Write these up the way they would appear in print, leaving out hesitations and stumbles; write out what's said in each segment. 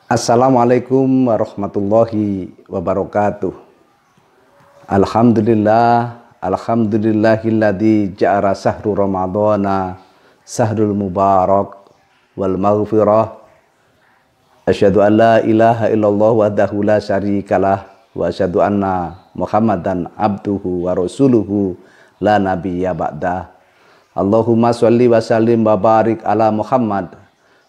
Assalamualaikum warahmatullahi wabarakatuh. Alhamdulillahilladzi ja'ala sahru ramadhana sahrul mubarak wal maghfirah. Asyhadu an la ilaha illallah wahdahu la syarikalah wa asyhadu anna Muhammadan abduhu wa rasuluhu la nabiyya ba'dah. Allahumma sholli wa sallim wa barik ala Muhammad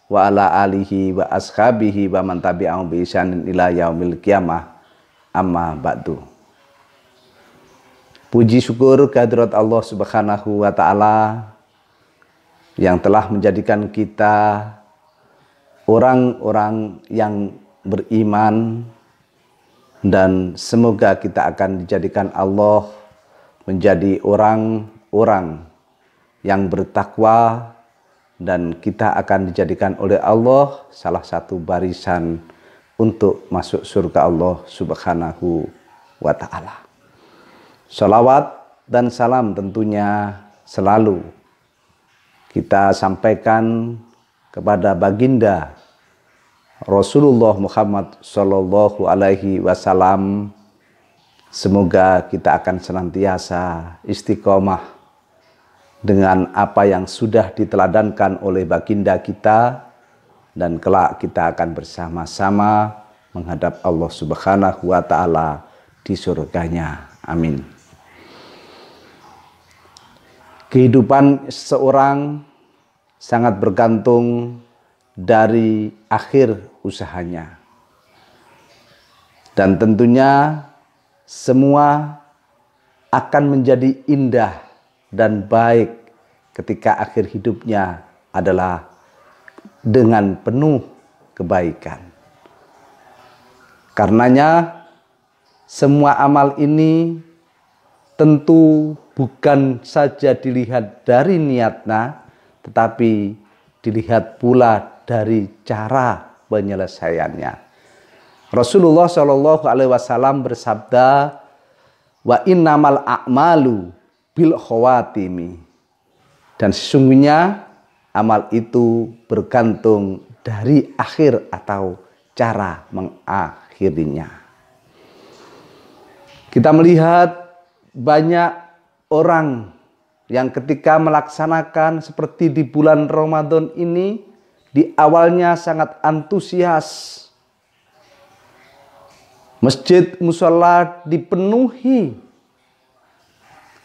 wa ala alihi wa ashabihi wa man tabi'ahum bi ihsanin ila yaumil qiyamah, amma ba'du. Puji syukur kehadirat Allah Subhanahu wa taala yang telah menjadikan kita orang-orang yang beriman, dan semoga kita akan dijadikan Allah menjadi orang-orang yang bertakwa, dan kita akan dijadikan oleh Allah salah satu barisan untuk masuk surga Allah Subhanahu wa ta'ala. Shalawat dan salam tentunya selalu kita sampaikan kepada baginda Rasulullah Muhammad Sallallahu Alaihi Wasallam. Semoga kita akan senantiasa istiqomah dengan apa yang sudah diteladankan oleh baginda kita, dan kelak kita akan bersama-sama menghadap Allah Subhanahu wa ta'ala di surganya. Amin. Kehidupan seorang sangat bergantung dari akhir usahanya, dan tentunya semua akan menjadi indah dan baik ketika akhir hidupnya adalah dengan penuh kebaikan. Karenanya semua amal ini tentu bukan saja dilihat dari niatnya, tetapi dilihat pula dari cara penyelesaiannya. Rasulullah Shallallahu Alaihi Wasallam bersabda, wa innamal a'malu bil khawatimi, dan sesungguhnya amal itu bergantung dari akhir atau cara mengakhirinya. Kita melihat banyak orang yang ketika melaksanakan seperti di bulan Ramadan ini, di awalnya sangat antusias. Masjid mushola dipenuhi,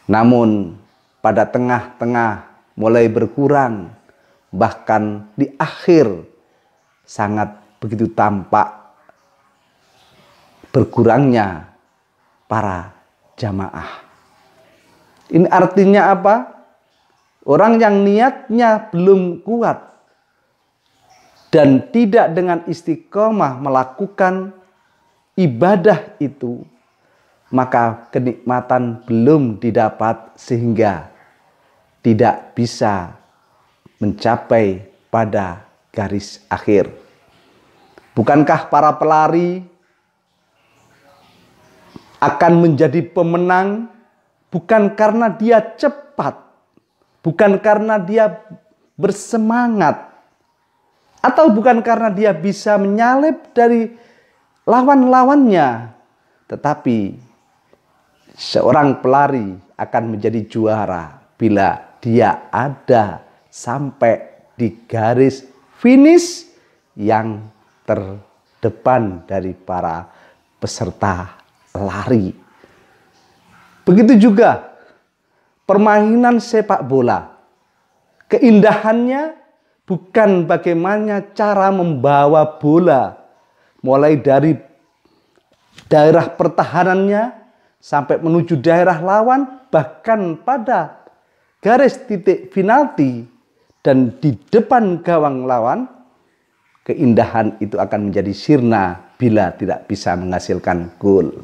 namun pada tengah-tengah mulai berkurang, bahkan di akhir sangat begitu tampak berkurangnya para jamaah. Ini artinya apa? Orang yang niatnya belum kuat dan tidak dengan istiqomah melakukan ibadah itu, maka kenikmatan belum didapat sehingga tidak bisa mencapai pada garis akhir. Bukankah para pelari akan menjadi pemenang bukan karena dia cepat, bukan karena dia bersemangat, atau bukan karena dia bisa menyalip dari lawan-lawannya, tetapi seorang pelari akan menjadi juara bila dia ada sampai di garis finish yang terdepan dari para peserta lari. Begitu juga permainan sepak bola. Keindahannya bukan bagaimana cara membawa bola mulai dari daerah pertahanannya sampai menuju daerah lawan, bahkan pada garis titik penalti dan di depan gawang lawan. Keindahan itu akan menjadi sirna bila tidak bisa menghasilkan gol.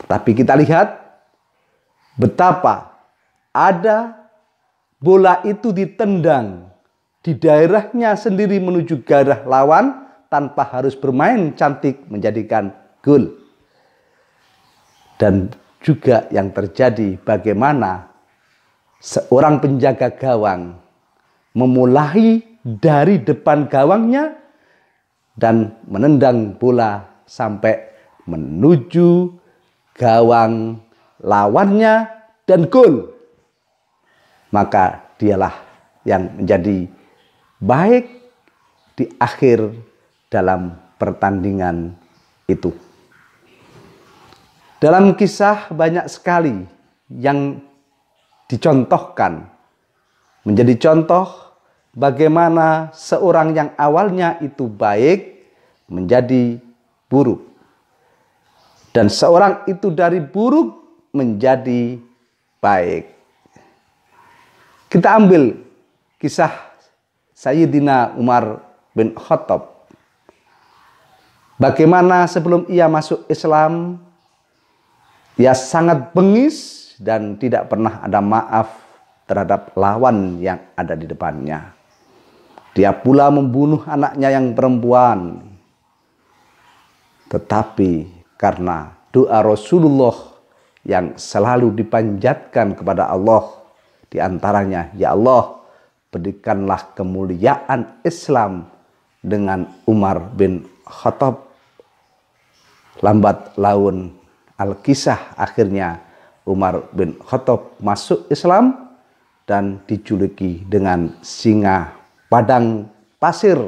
Tetapi kita lihat betapa ada bola itu ditendang di daerahnya sendiri menuju garis lawan tanpa harus bermain cantik menjadikan gol. Dan juga yang terjadi bagaimana seorang penjaga gawang memulai dari depan gawangnya dan menendang bola sampai menuju gawang lawannya dan gol, maka dialah yang menjadi baik di akhir dalam pertandingan itu. Dalam kisah banyak sekali yang dicontohkan, menjadi contoh bagaimana seorang yang awalnya itu baik menjadi buruk. Dan seorang itu dari buruk menjadi baik. Kita ambil kisah Sayyidina Umar bin Khattab. Bagaimana sebelum ia masuk Islam, ia sangat bengis dan tidak pernah ada maaf terhadap lawan yang ada di depannya. Dia pula membunuh anaknya yang perempuan. Tetapi karena doa Rasulullah yang selalu dipanjatkan kepada Allah, di antaranya, ya Allah, berikanlah kemuliaan Islam dengan Umar bin Khattab. Lambat laun Al-Kisah akhirnya Umar bin Khattab masuk Islam dan dijuluki dengan singa padang pasir,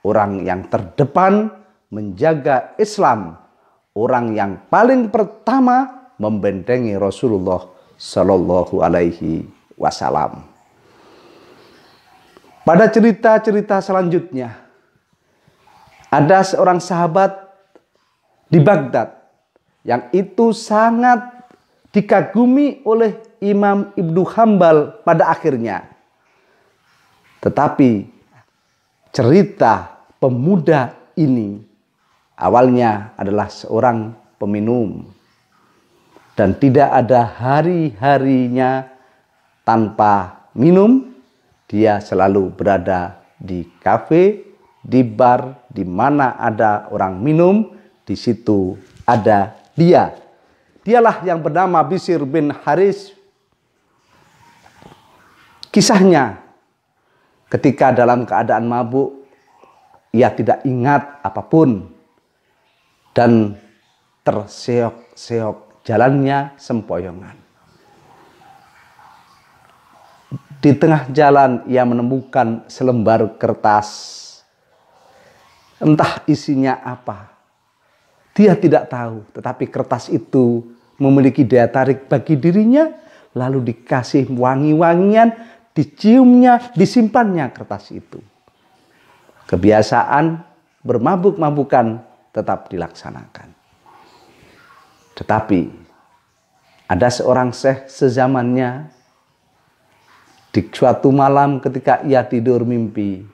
orang yang terdepan menjaga Islam, orang yang paling pertama membentengi Rasulullah Shallallahu Alaihi Wasallam. Pada cerita-cerita selanjutnya, ada seorang sahabat di Baghdad yang itu sangat dikagumi oleh Imam Ibnu Hambal pada akhirnya. Tetapi cerita pemuda ini awalnya adalah seorang peminum dan tidak ada hari-harinya tanpa minum. Dia selalu berada di kafe, di bar, di mana ada orang minum, di situ ada dia. Dialah yang bernama Bishr bin Haris. Kisahnya, ketika dalam keadaan mabuk, ia tidak ingat apapun dan terseok-seok jalannya sempoyongan. Di tengah jalan ia menemukan selembar kertas. Entah isinya apa. Dia tidak tahu, tetapi kertas itu memiliki daya tarik bagi dirinya, lalu dikasih wangi-wangian, diciumnya, disimpannya kertas itu. Kebiasaan bermabuk-mabukan tetap dilaksanakan. Tetapi ada seorang syekh sezamannya, di suatu malam ketika ia tidur mimpi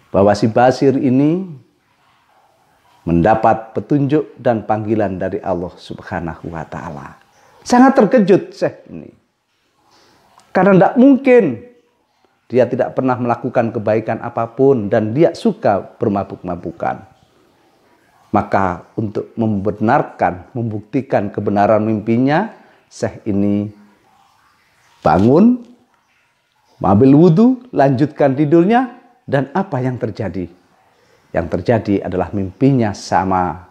bahwa si Basir ini mendapat petunjuk dan panggilan dari Allah Subhanahu wa Ta'ala. Sangat terkejut Syekh ini, karena tidak mungkin dia tidak pernah melakukan kebaikan apapun dan dia suka bermabuk-mabukan. Maka untuk membenarkan, membuktikan kebenaran mimpinya, Syekh ini bangun, ambil wudhu, lanjutkan tidurnya, dan apa yang terjadi? Yang terjadi adalah mimpinya sama,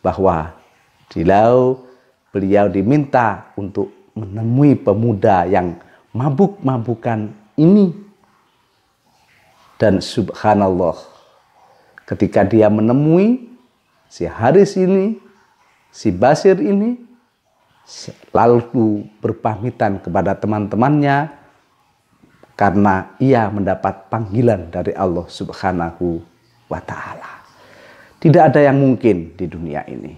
bahwa beliau diminta untuk menemui pemuda yang mabuk-mabukan ini. Dan subhanallah, ketika dia menemui si Haris ini, si Basir ini, lalu berpamitan kepada teman-temannya karena ia mendapat panggilan dari Allah Subhanahu wa Ta'ala. Tidak ada yang mungkin di dunia ini.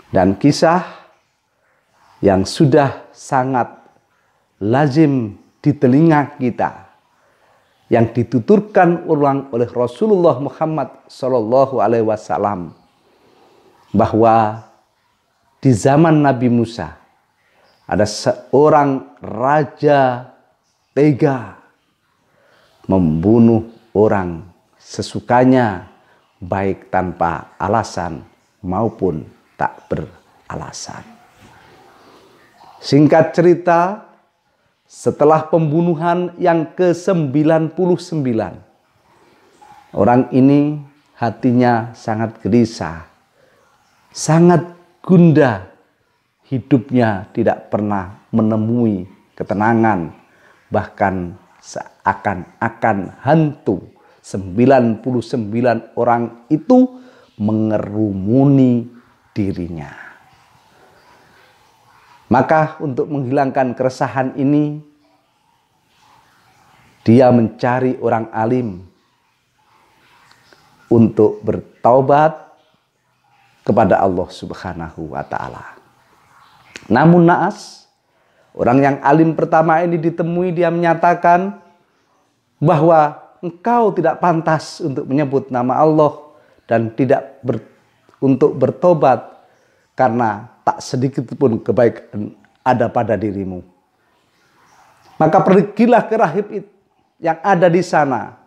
Dan kisah yang sudah sangat lazim di telinga kita, yang dituturkan ulang oleh Rasulullah Muhammad Sallallahu Alaihi Wasallam, bahwa di zaman Nabi Musa ada seorang raja tega membunuh orang sesukanya, baik tanpa alasan maupun tak beralasan. Singkat cerita, setelah pembunuhan yang ke-99, Orang ini hatinya sangat gelisah, sangat gundah, hidupnya tidak pernah menemui ketenangan, bahkan seakan-akan hantu. 99 orang itu mengerumuni dirinya. Maka untuk menghilangkan keresahan ini, dia mencari orang alim untuk bertaubat kepada Allah Subhanahu wa Ta'ala. Namun naas, orang yang alim pertama ini ditemui, dia menyatakan bahwa engkau tidak pantas untuk menyebut nama Allah dan tidak untuk bertobat karena tak sedikit pun kebaikan ada pada dirimu. Maka pergilah ke rahib yang ada di sana.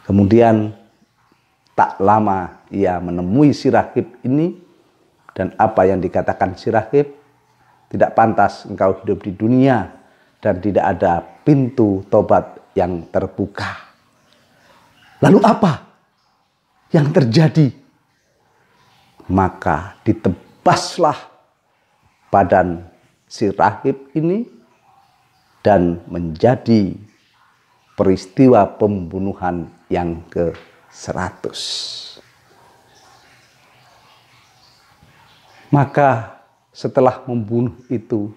Kemudian tak lama ia menemui si rahib ini, dan apa yang dikatakan si rahib, tidak pantas engkau hidup di dunia dan tidak ada pintu tobat yang terbuka. Lalu apa yang terjadi? Maka ditebaslah badan si rahib ini dan menjadi peristiwa pembunuhan yang ke-100. Maka setelah membunuh itu,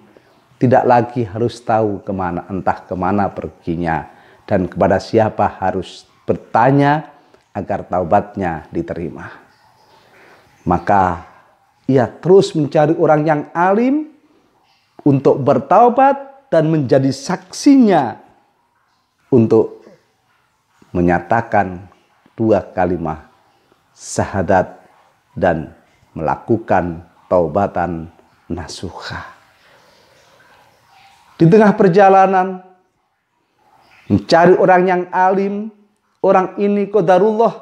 tidak lagi harus tahu kemana, entah kemana perginya, dan kepada siapa harus bertanya agar taubatnya diterima. Maka ia terus mencari orang yang alim untuk bertaubat dan menjadi saksinya untuk menyatakan 2 kalimat syahadat dan melakukan taubatan nasuha. Di tengah perjalanan mencari orang yang alim, orang ini qadarullah,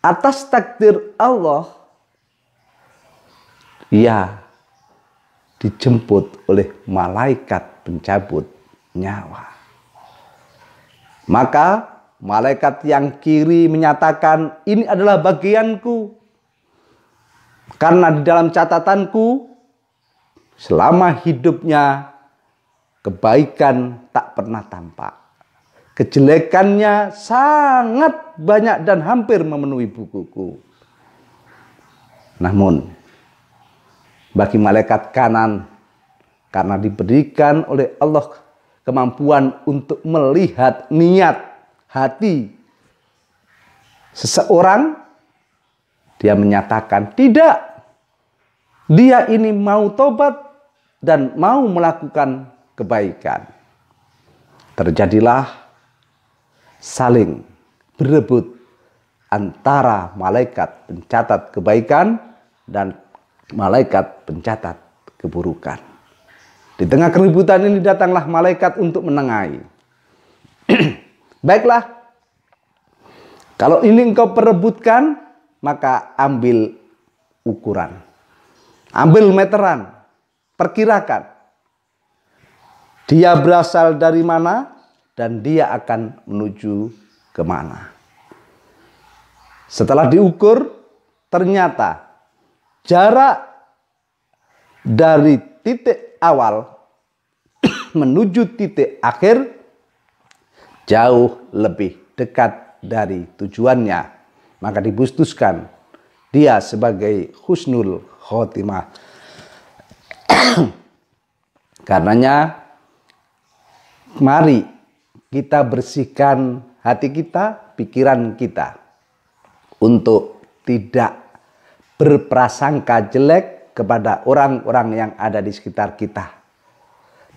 atas takdir Allah, ia dijemput oleh malaikat pencabut nyawa. Maka malaikat yang kiri menyatakan, ini adalah bagianku, karena di dalam catatanku selama hidupnya kebaikan tak pernah tampak. Kejelekannya sangat banyak dan hampir memenuhi bukuku. Namun bagi malaikat kanan, karena diberikan oleh Allah kemampuan untuk melihat niat hati seseorang, dia menyatakan tidak. Dia ini mau tobat dan mau melakukan kebaikan. Terjadilah saling berebut antara malaikat pencatat kebaikan dan malaikat pencatat keburukan. Di tengah keributan ini datanglah malaikat untuk menengahi. Baiklah, kalau ini engkau perebutkan, maka ambil ukuran, ambil meteran, perkirakan dia berasal dari mana dan dia akan menuju kemana. Setelah diukur, ternyata jarak dari titik awal menuju titik akhir jauh lebih dekat dari tujuannya. Maka diputuskan dia sebagai husnul khotimah. Karenanya mari kita bersihkan hati kita, pikiran kita, untuk tidak berprasangka jelek kepada orang-orang yang ada di sekitar kita.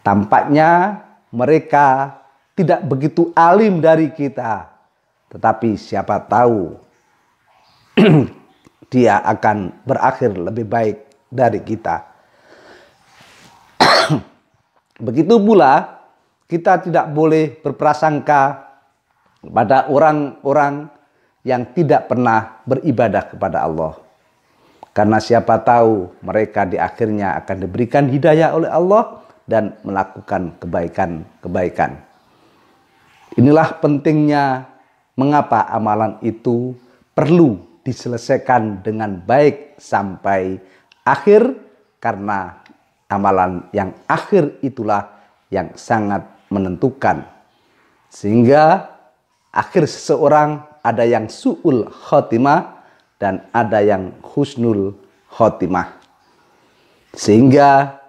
Tampaknya mereka tidak begitu alim dari kita, tetapi siapa tahu dia akan berakhir lebih baik dari kita. Begitu pula kita tidak boleh berprasangka pada orang-orang yang tidak pernah beribadah kepada Allah. Karena siapa tahu mereka di akhirnya akan diberikan hidayah oleh Allah dan melakukan kebaikan-kebaikan. Inilah pentingnya Mengapa amalan itu perlu diselesaikan dengan baik sampai akhir? Karena amalan yang akhir itulah yang sangat menentukan. Sehingga akhir seseorang ada yang su'ul khotimah dan ada yang husnul khotimah. Sehingga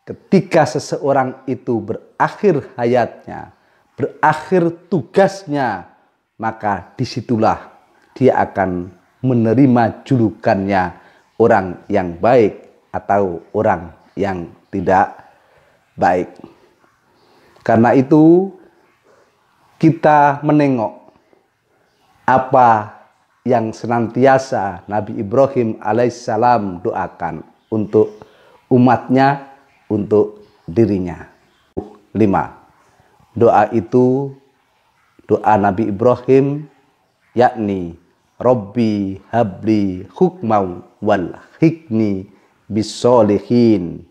ketika seseorang itu berakhir hayatnya, berakhir tugasnya, maka disitulah dia akan menerima julukannya orang yang baik atau orang yang tidak baik. Karena itu kita menengok apa yang senantiasa Nabi Ibrahim alaihissalam doakan untuk umatnya, untuk dirinya. 5. Doa itu doa Nabi Ibrahim, yakni Rabbi habli hukmau wal hikni bisolihin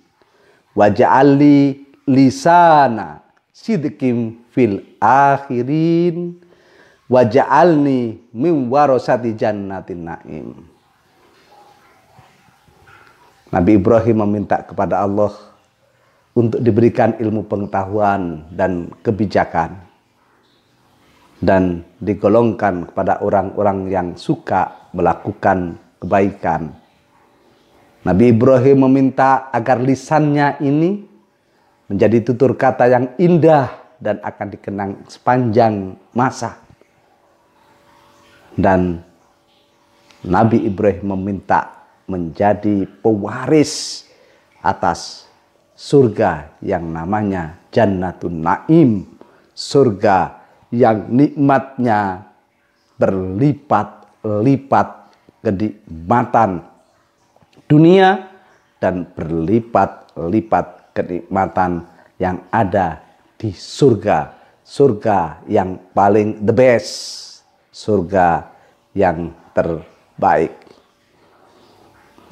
waj'alli lisana sidqim fil akhirin waj'alni min warasati jannatin naim. Nabi Ibrahim meminta kepada Allah untuk diberikan ilmu pengetahuan dan kebijakan dan digolongkan kepada orang-orang yang suka melakukan kebaikan. Nabi Ibrahim meminta agar lisannya ini menjadi tutur kata yang indah dan akan dikenang sepanjang masa. Dan Nabi Ibrahim meminta menjadi pewaris atas surga yang namanya Jannatun Naim, surga yang nikmatnya berlipat-lipat kenikmatan dunia dan berlipat-lipat kenikmatan yang ada di surga, surga yang paling the best, surga yang terbaik.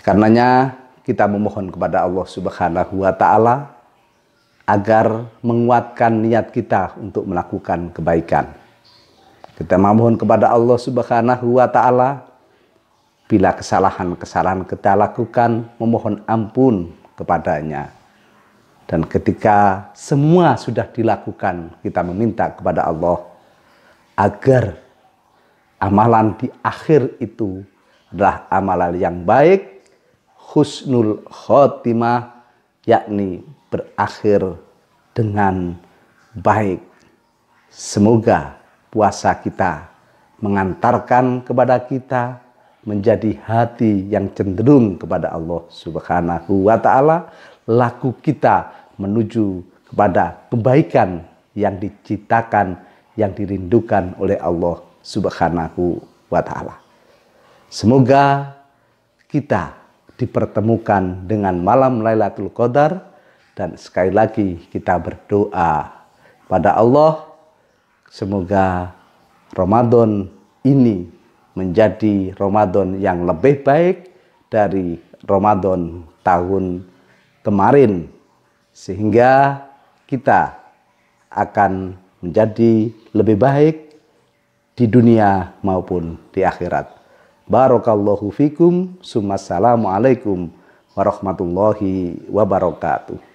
Karenanya kita memohon kepada Allah Subhanahu wa Ta'ala agar menguatkan niat kita untuk melakukan kebaikan. Kita memohon kepada Allah Subhanahu wa Ta'ala, bila kesalahan-kesalahan kita lakukan, memohon ampun kepadanya. Dan ketika semua sudah dilakukan, kita meminta kepada Allah agar amalan di akhir itu adalah amalan yang baik, husnul khotimah, yakni berakhir dengan baik. Semoga puasa kita mengantarkan kepada kita menjadi hati yang cenderung kepada Allah Subhanahu wa Ta'ala, laku kita menuju kepada kebaikan yang diciptakan, yang dirindukan oleh Allah Subhanahu wa Ta'ala. Semoga kita dipertemukan dengan malam Lailatul Qadar, dan sekali lagi kita berdoa pada Allah semoga Ramadan ini menjadi Ramadan yang lebih baik dari Ramadan tahun kemarin, sehingga kita akan menjadi lebih baik di dunia maupun di akhirat. Barakallahu fikum. Assalamualaikum warahmatullahi wabarakatuh.